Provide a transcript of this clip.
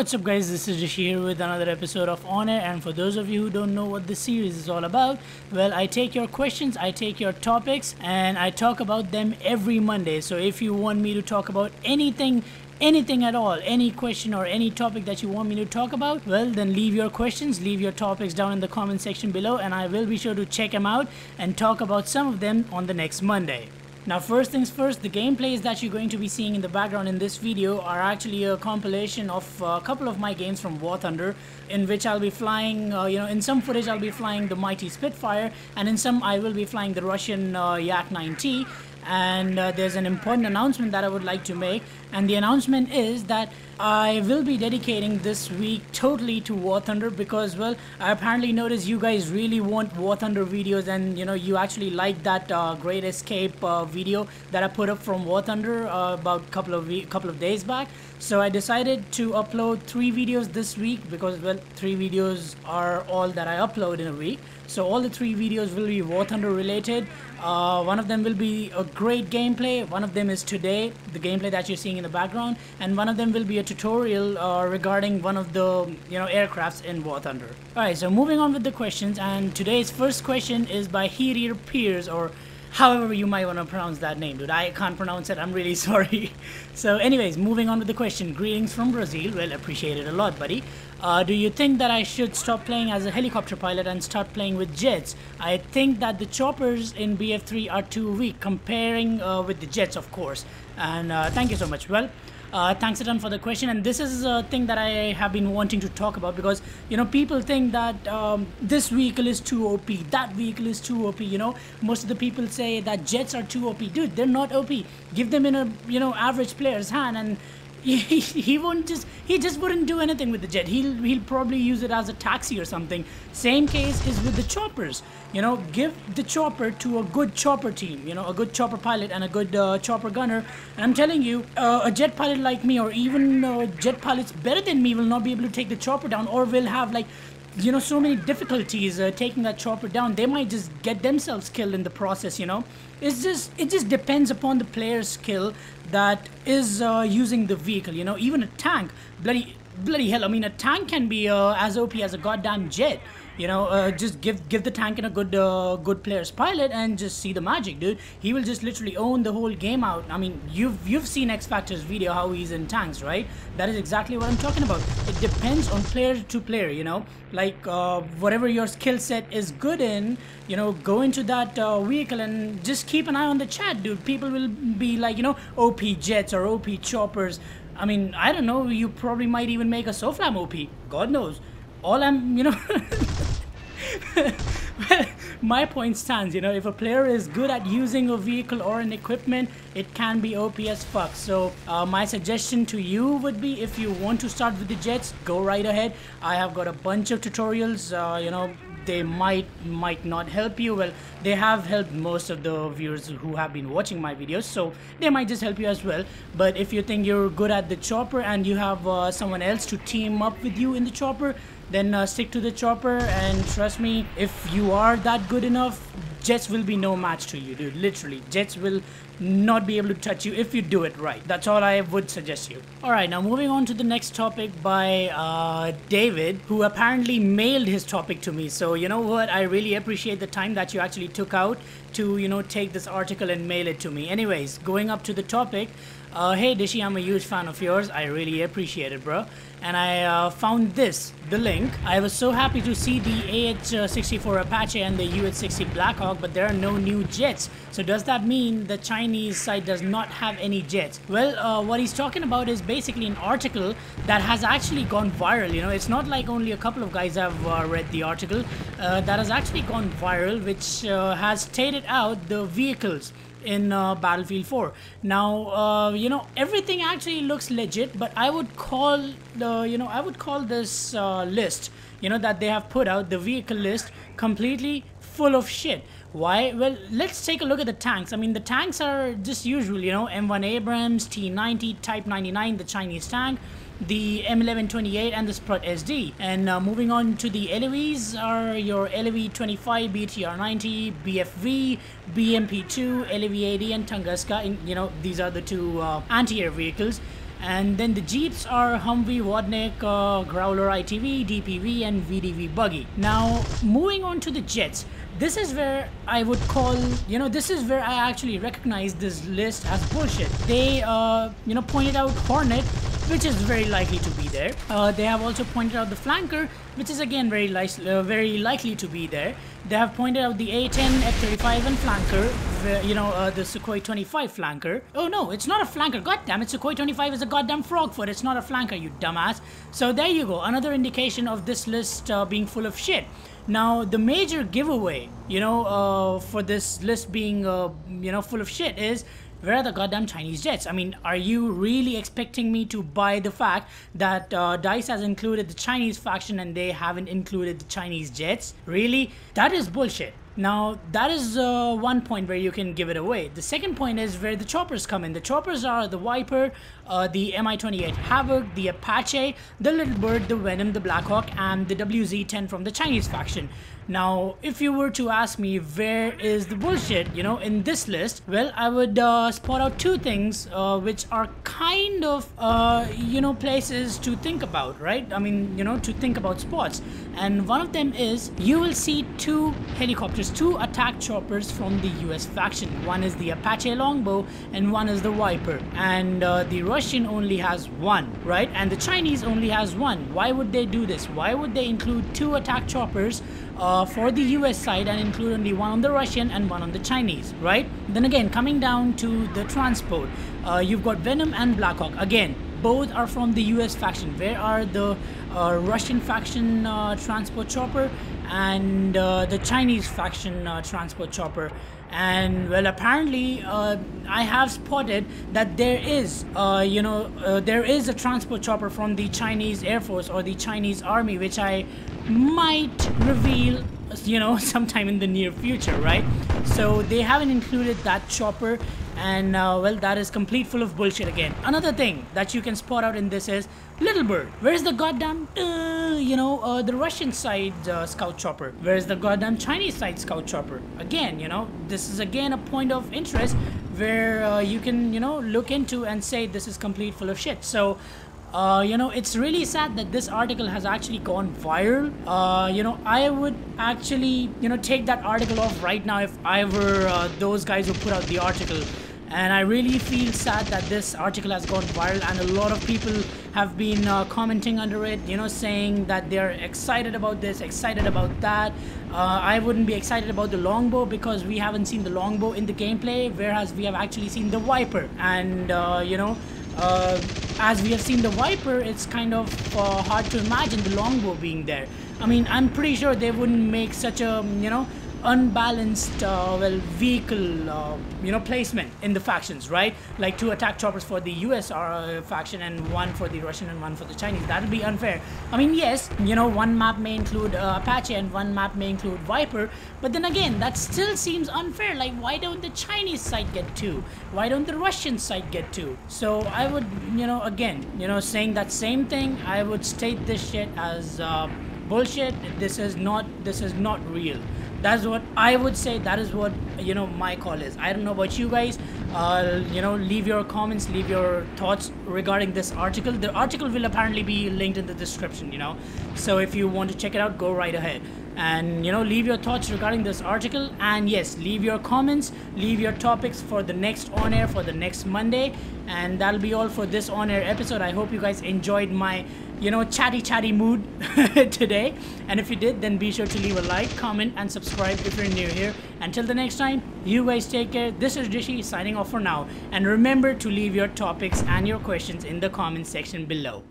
What's up guys, this is Rishi here with another episode of On Air, and for those of you who don't know what this series is all about, well, I take your questions, I take your topics, and I talk about them every Monday. So if you want me to talk about anything at all, any question or any topic that you want me to talk about, well, then leave your questions, leave your topics down in the comment section below, and I will be sure to check them out and talk about some of them on the next Monday. Now, first things first, the gameplays that you're going to be seeing in the background in this video are actually a compilation of a couple of my games from War Thunder, in which I'll be flying, in some footage I'll be flying the mighty Spitfire, and in some I will be flying the Russian Yak-9T. And there's an important announcement that I would like to make, and the announcement is that I will be dedicating this week totally to War Thunder because, well, I apparently noticed you guys really want War Thunder videos, and you actually like that Great Escape video that I put up from War Thunder about a couple of days back. So I decided to upload 3 videos this week because, well, 3 videos are all that I upload in a week. So all the 3 videos will be War Thunder related. One of them will be a great gameplay, one of them is today, the gameplay that you're seeing in the background, and one of them will be a tutorial regarding one of the aircrafts in War Thunder. Alright, so moving on with the questions, and today's first question is by Hirir Piers, or however you might want to pronounce that name, dude. I can't pronounce it, I'm really sorry. So anyways, moving on with the question. Greetings from Brazil. Well, appreciate it a lot, buddy. Do you think that I should stop playing as a helicopter pilot and start playing with jets? I think that the choppers in BF3 are too weak, comparing with the jets, of course. And thank you so much. Well, thanks a ton for the question, and this is a thing that I have been wanting to talk about because people think that this vehicle is too OP, that vehicle is too OP. Most of the people say that jets are too OP. Dude, they're not OP. Give them in a average player's hand, and he just wouldn't do anything with the jet. He'll probably use it as a taxi or something. Same case is with the choppers. Give the chopper to a good chopper team, a good chopper pilot and a good chopper gunner, and I'm telling you, a jet pilot like me, or even jet pilots better than me, will not be able to take the chopper down, or will have so many difficulties taking that chopper down. They might just get themselves killed in the process. It just depends upon the player's skill that is using the vehicle. Even a tank, bloody hell, I mean, a tank can be as OP as a goddamn jet. Just give the tank in a good player's pilot and just see the magic, dude. He will just literally own the whole game out. I mean, you've seen X Factor's video how he's in tanks, right? That is exactly what I'm talking about. It depends on player to player, whatever your skill set is good in, go into that vehicle and just keep an eye on the chat, dude. People will be like, OP jets or OP choppers. I mean, I don't know, you probably might even make a SOFLAM OP, God knows. All I'm, well, my point stands, if a player is good at using a vehicle or an equipment, it can be OP as fuck. So my suggestion to you would be, if you want to start with the jets, go right ahead. I have got a bunch of tutorials, they might not help you. Well, they have helped most of the viewers who have been watching my videos, so they might just help you as well. But if you think you're good at the chopper and you have someone else to team up with you in the chopper, then stick to the chopper, and trust me, if you are that good enough, jets will be no match to you, dude. Literally, jets will not be able to touch you if you do it right. That's all I would suggest you. Alright, now moving on to the next topic by David, who apparently mailed his topic to me. So you know what, I really appreciate the time that you actually took out to take this article and mail it to me. Anyways, going up to the topic, hey Dishi, I'm a huge fan of yours. I really appreciate it, bro. And I found the link. I was so happy to see the AH-64 Apache and the UH-60 Blackhawk, but there are no new jets. So does that mean the Chinese side does not have any jets? Well, what he's talking about is basically an article that has actually gone viral. It's not like only a couple of guys have read the article. That has actually gone viral, which has stated out the vehicles in Battlefield 4. Now, everything actually looks legit, but I would call this list, that they have put out, the vehicle list, completely full of shit. Why? Well, let's take a look at the tanks. I mean, the tanks are just usual, M1 Abrams, T-90, Type 99, the Chinese tank, the M1128 and the Sprut SD. And moving on to the LEVs are your LEV-25, BTR-90, BFV, BMP-2, LEV-80 and Tunguska. These are the two anti-air vehicles. And then the Jeeps are Humvee, Vodnik, Growler ITV, DPV, and VDV Buggy. Now, moving on to the jets. This is where I would call, this is where I actually recognize this list as bullshit. They, pointed out Hornet, which is very likely to be there. They have also pointed out the Flanker, which is again very likely to be there. They have pointed out the A-10, F-35 and Flanker, the Sukhoi 25 Flanker. Oh no, it's not a Flanker, goddamn it, Sukhoi 25 is a goddamn frog foot, it's not a Flanker, you dumbass. So there you go, another indication of this list being full of shit. Now, the major giveaway, for this list being, full of shit is, where are the goddamn Chinese jets? I mean, are you really expecting me to buy the fact that DICE has included the Chinese faction and they haven't included the Chinese jets? Really? That is bullshit. Now, that is one point where you can give it away. The second point is where the choppers come in. The choppers are the Viper, the Mi-28 Havoc, the Apache, the Little Bird, the Venom, the Blackhawk, and the WZ-10 from the Chinese faction. Now, if you were to ask me where is the bullshit, in this list, well, I would spot out two things which are kind of, places to think about, right? I mean, to think about spots. And one of them is you will see two helicopters, two attack choppers from the US faction. One is the Apache Longbow and one is the Viper. And the Russian only has one, right? And the Chinese only has one. Why would they do this? Why would they include two attack choppers for the US side and include only one on the Russian and one on the Chinese, right? Then again, coming down to the transport, you've got Venom and Blackhawk. Again, both are from the US faction. Where are the Russian faction transport chopper and the Chinese faction transport chopper? And well, apparently I have spotted that there is there is a transport chopper from the Chinese Air Force or the Chinese Army, which I might reveal sometime in the near future, right? So they haven't included that chopper, and well, that is complete full of bullshit again. Another thing that you can spot out in this is Little Bird. Where's the goddamn the Russian side scout chopper? Where's the goddamn Chinese side scout chopper? Again, this is again a point of interest where you can look into and say this is complete full of shit. So it's really sad that this article has actually gone viral. I would actually take that article off right now if I were those guys who put out the article. And I really feel sad that this article has gone viral, and a lot of people have been commenting under it, saying that they're excited about this, excited about that. I wouldn't be excited about the Longbow because we haven't seen the Longbow in the gameplay, whereas we have actually seen the Viper. And as we have seen the Viper, it's kind of hard to imagine the Longbow being there. I mean, I'm pretty sure they wouldn't make such a unbalanced vehicle placement in the factions, right? Like two attack choppers for the US faction and one for the Russian and one for the Chinese. That would be unfair. I mean, yes, one map may include Apache and one map may include Viper, but then again, that still seems unfair. Like, why don't the Chinese side get two? Why don't the Russian side get two? So I would again saying that same thing, I would state this shit as bullshit. This is not real. That's what I would say. That is what my call is. I don't know about you guys. Leave your comments, leave your thoughts regarding this article. The article will apparently be linked in the description, so if you want to check it out, go right ahead. And leave your thoughts regarding this article, and yes, leave your comments, leave your topics for the next on air for the next Monday. And that'll be all for this on air episode. I hope you guys enjoyed my chatty mood today, and if you did, then be sure to leave a like, comment, and subscribe if you're new here. Until the next time, you guys take care. This is Rishi signing off for now, and remember to leave your topics and your questions in the comment section below.